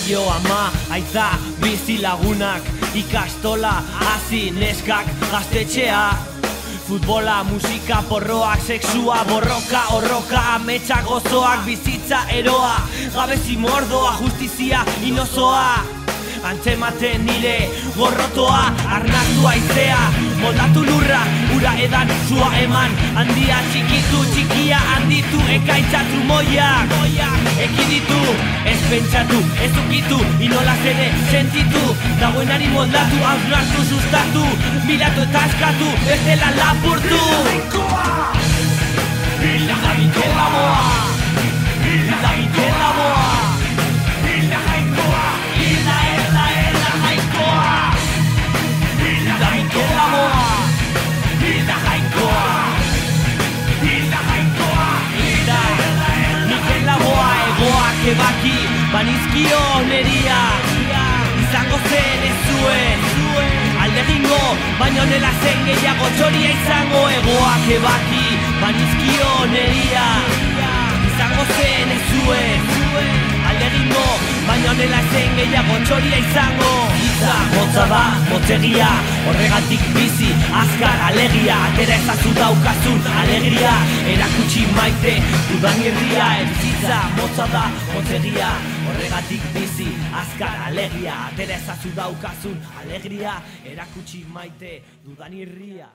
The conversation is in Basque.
aio, ama, aita, bizi lagunak, ikastola, hasi, neskak, gaztetxea. Futbola, musika, porroak, sexua, borroka, horroka, ametsa gozoak, bizitza eroa, gabezi mordoa, justizia inozoa. Antzematen nire gorrotoa, arnaztu aizea, moldatu lurra, ura edan, zua eman. Handia txikitu, txikia handitu, ekaitza trumoiak. Ekiditu, ez pentsatu, ez ukitu, inolaz ere sentitu. Dagoenari moldatu, hausnartu, sustatu, bilatu eta eskatu, ez dela lapurtu. Hilda Mikel Laboa, Hilda Mikel Laboa, Hilda Jainkoa, Hilda Jainkoa, Hilda Mikel Laboa, Hilda Jainkoa, Hilda Jainkoa, Hilda Mikel Laboa. Egoak ebaki, banizkio neria, izango zen ez zuen aldegingo, baina nela zen gehiago txoria izango. Egoak ebaki, banizkio neria, izango zen ez zuen aldegingo, baina nela zen gehiago txoria izango. Giza motza da, motzegia, horregatik bizi, azkar alegia. Atera ezazu daukazun alegria, erakutsi maite dudan irria. Bizitza motza da, motzegia, horregatik bizi, azkar alegia. Atera ezazu daukazun alegria, erakutsi maite dudan irria.